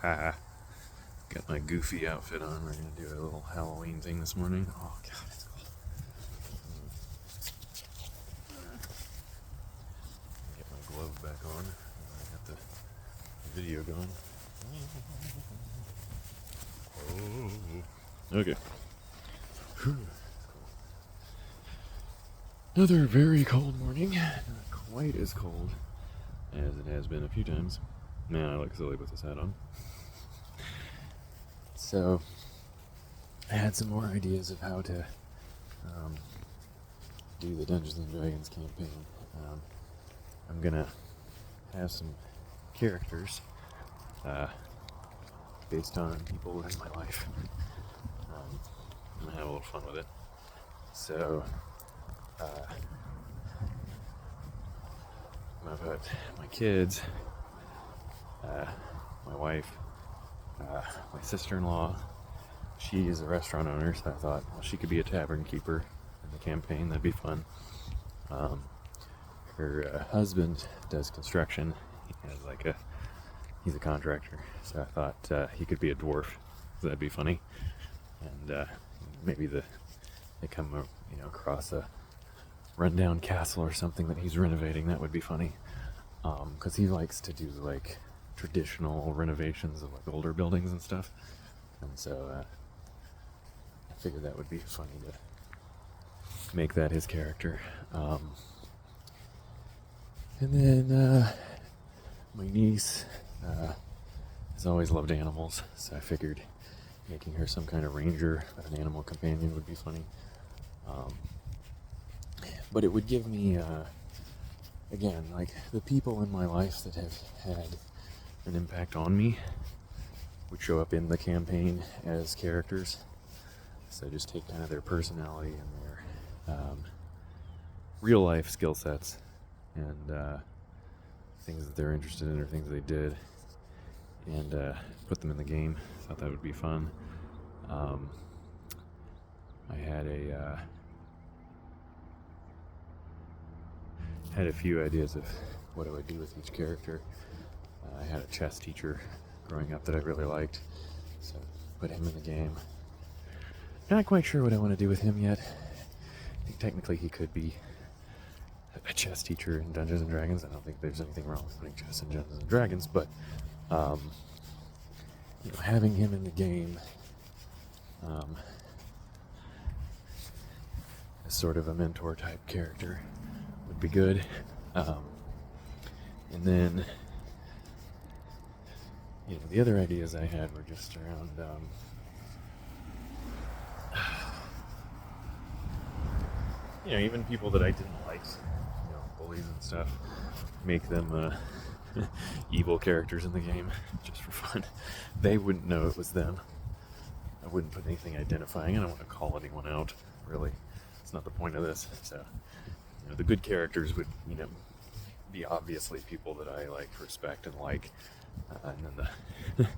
Haha. Got my goofy outfit on. We're gonna do a little Halloween thing this morning. Oh god, it's cold. Get my glove back on. I got the video going. Oh. Okay. Another very cold morning. Not quite as cold as it has been a few times. Man, I look silly with this hat on. So, I had some more ideas of how to do the Dungeons and Dragons campaign. I'm gonna have some characters based on people in my life. I'm gonna have a little fun with it. So, I've got my kids, my wife, my sister-in-law. She is a restaurant owner, so I thought, well, she could be a tavern keeper in the campaign. That'd be fun. Her husband does construction. He's a contractor, so I thought he could be a dwarf. So that'd be funny. And maybe they come, across a rundown castle or something that he's renovating. That would be funny. Because he likes to do like traditional renovations of like older buildings and stuff. And so I figured that would be funny to make that his character. And then my niece has always loved animals, so I figured making her some kind of ranger, an animal companion, would be funny. But it would give me, again, like the people in my life that have had an impact on me would show up in the campaign as characters. So just take kind of their personality and their real life skill sets and things that they're interested in or things they did, and put them in the game. Thought that would be fun. I had a few ideas of what I would do with each character. I had a chess teacher growing up that I really liked, so put him in the game. Not quite sure what I want to do with him yet. I think technically he could be a chess teacher in Dungeons and Dragons. I don't think there's anything wrong with putting chess in Dungeons and Dragons, but having him in the game as sort of a mentor type character would be good. And then the other ideas I had were just around even people that I didn't like, bullies and stuff, make them evil characters in the game just for fun. They wouldn't know it was them. I wouldn't put anything identifying. I don't want to call anyone out, really. It's not the point of this. So, the good characters would, be obviously people that I respect and like. And then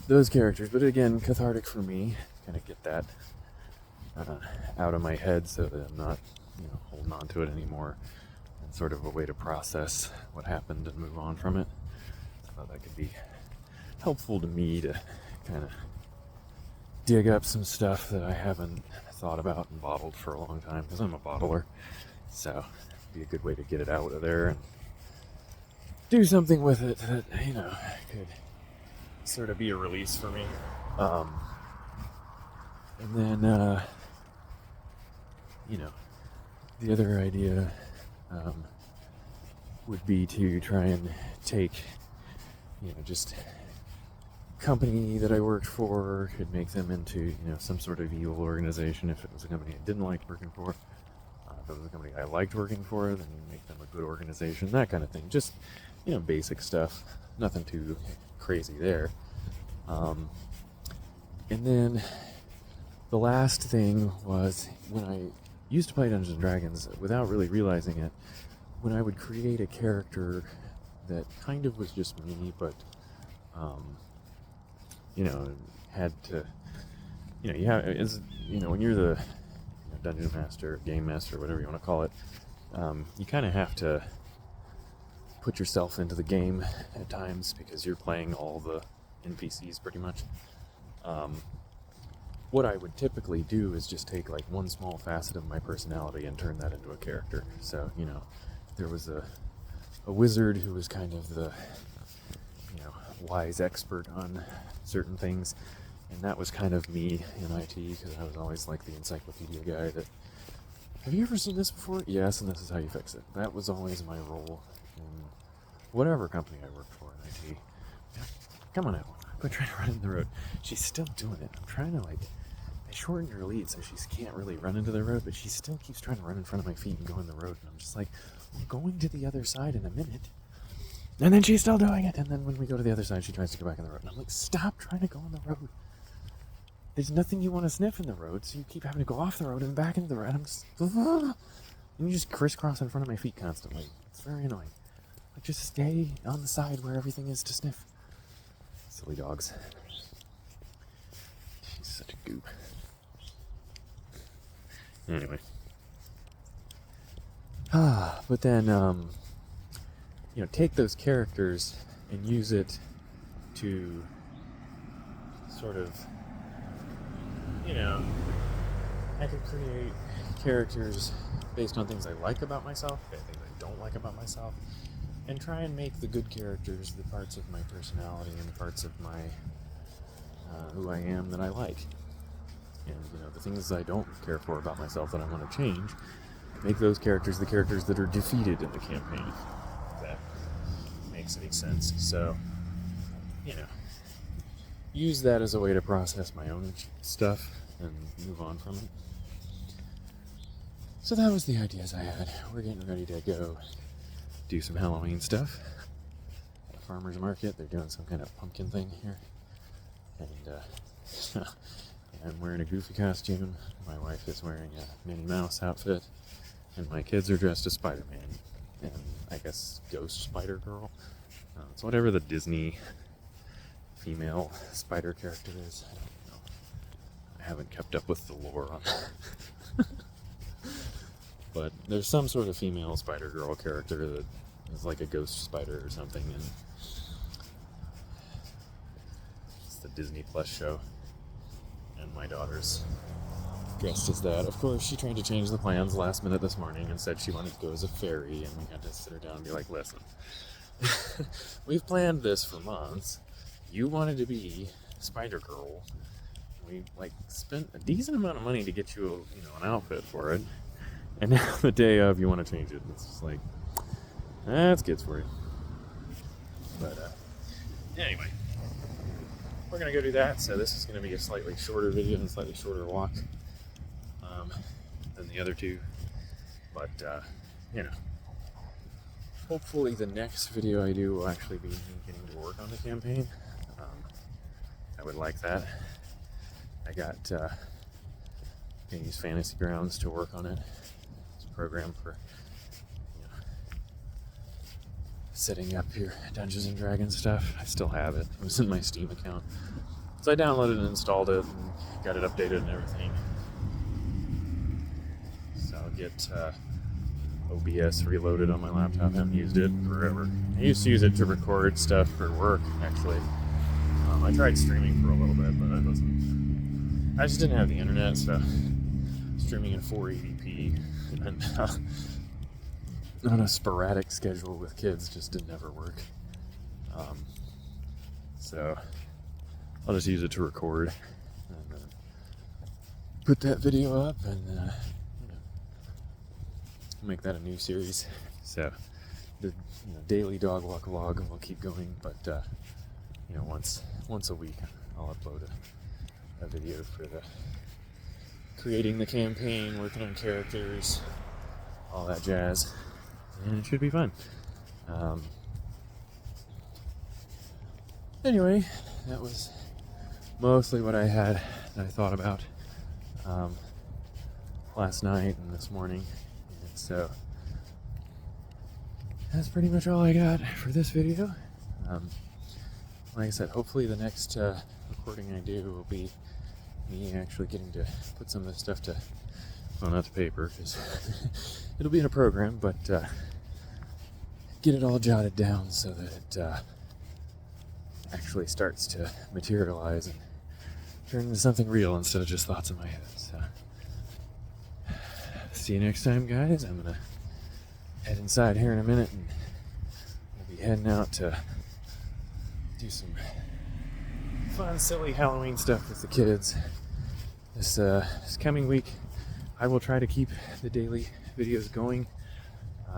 those characters, but again, cathartic for me, kind of get that out of my head so that I'm not, holding on to it anymore, and sort of a way to process what happened and move on from it. I thought that could be helpful to me to kind of dig up some stuff that I haven't thought about and bottled for a long time, because I'm a bottler. So it'd be a good way to get it out of there and do something with it that, could sort of be a release for me. And then, the other idea would be to try and take, just company that I worked for, could make them into, some sort of evil organization if it was a company I didn't like working for. If it was a company I liked working for, then make them a good organization, that kind of thing. Just, basic stuff. Nothing too crazy there. And then the last thing was, when I used to play Dungeons & Dragons, without really realizing it, when I would create a character that kind of was just me, but, had to, when you're the dungeon master, game master, whatever you want to call it, you kind of have to put yourself into the game at times because you're playing all the NPCs pretty much. What I would typically do is just take like one small facet of my personality and turn that into a character. So, there was a wizard who was kind of the, wise expert on certain things, and that was kind of me in IT, because I was always like the encyclopedia guy that, have you ever seen this before? Yes, and this is how you fix it. That was always my role in whatever company I worked for in IT. Come on out. Quit trying to run in the road. She's still doing it. I'm trying to I shortened her lead so she can't really run into the road, but she still keeps trying to run in front of my feet and go in the road, and I'm just like, I'm going to the other side in a minute. And then she's still doing it, and then when we go to the other side, she tries to go back in the road. And I'm like, stop trying to go on the road. There's nothing you want to sniff in the road, so you keep having to go off the road and back into the road. I'm just, and you just crisscross in front of my feet constantly. It's very annoying. Just stay on the side where everything is to sniff. Silly dogs. She's such a goop. Anyway. But then, take those characters and use it to sort of, I could create characters based on things I like about myself, things I don't like about myself, and try and make the good characters the parts of my personality and the parts of my, who I am that I like. And, the things I don't care for about myself that I want to change, make those characters the characters that are defeated in the campaign. If that makes any sense. So, use that as a way to process my own stuff and move on from it. So that was the ideas I had. We're getting ready to go do some Halloween stuff at a farmer's market. They're doing some kind of pumpkin thing here. And I'm wearing a Goofy costume. My wife is wearing a Minnie Mouse outfit. And my kids are dressed as Spider-Man. And I guess Ghost Spider-Girl. It's whatever the Disney female spider character is. I don't know. I haven't kept up with the lore on that. But there's some sort of female Spider-Girl character that is like a ghost spider or something. And it's the Disney Plus show. And my daughter's dressed as that. Of course, she tried to change the plans last minute this morning and said she wanted to go as a fairy, and we had to sit her down and be like, listen, we've planned this for months. You wanted to be Spider-Girl. We spent a decent amount of money to get you an outfit for it. And now the day of, you want to change it. It's just like, that's kids for you. But anyway, we're going to go do that. So this is going to be a slightly shorter video and a slightly shorter walk than the other two. But, hopefully the next video I do will actually be me getting to work on the campaign. I would like that. I got going to use Fantasy Grounds to work on it. It's a program for setting up your Dungeons and Dragons stuff. I still have it. It was in my Steam account. So I downloaded and installed it and got it updated and everything. So I'll get OBS reloaded on my laptop. I haven't used it forever. I used to use it to record stuff for work, actually. I tried streaming for a little bit, but I just didn't have the internet, so streaming in 480p and on a sporadic schedule with kids just didn't ever work. So I'll just use it to record and put that video up and make that a new series. So the daily dog walk vlog will keep going, but once a week I'll upload a video for the creating the campaign, working on characters, all that jazz, and it should be fun. Anyway, that was mostly what I thought about last night and this morning, and so that's pretty much all I got for this video. Like I said, hopefully the next recording I do will be me actually getting to put some of this stuff not to paper, because it'll be in a program, but get it all jotted down so that it actually starts to materialize and turn into something real instead of just thoughts in my head. So, see you next time, guys. I'm gonna head inside here in a minute, and we'll be heading out to do some fun, silly Halloween stuff with the kids. This coming week, I will try to keep the daily videos going.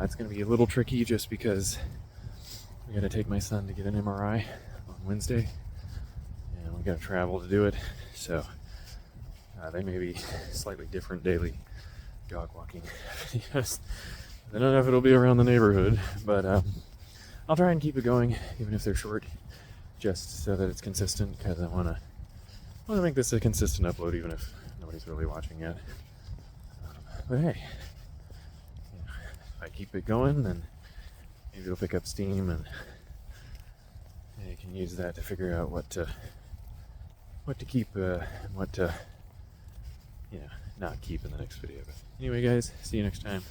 It's going to be a little tricky just because we got to take my son to get an MRI on Wednesday, and we got to travel to do it. So they may be slightly different daily dog walking videos. I don't know if it'll be around the neighborhood, but I'll try and keep it going, even if they're short, just so that it's consistent. Because I want to make this a consistent upload, even if nobody's really watching yet. But hey. I keep it going, then maybe it'll pick up steam, and you can use that to figure out what to keep and what to not keep in the next video. But anyway, guys, see you next time.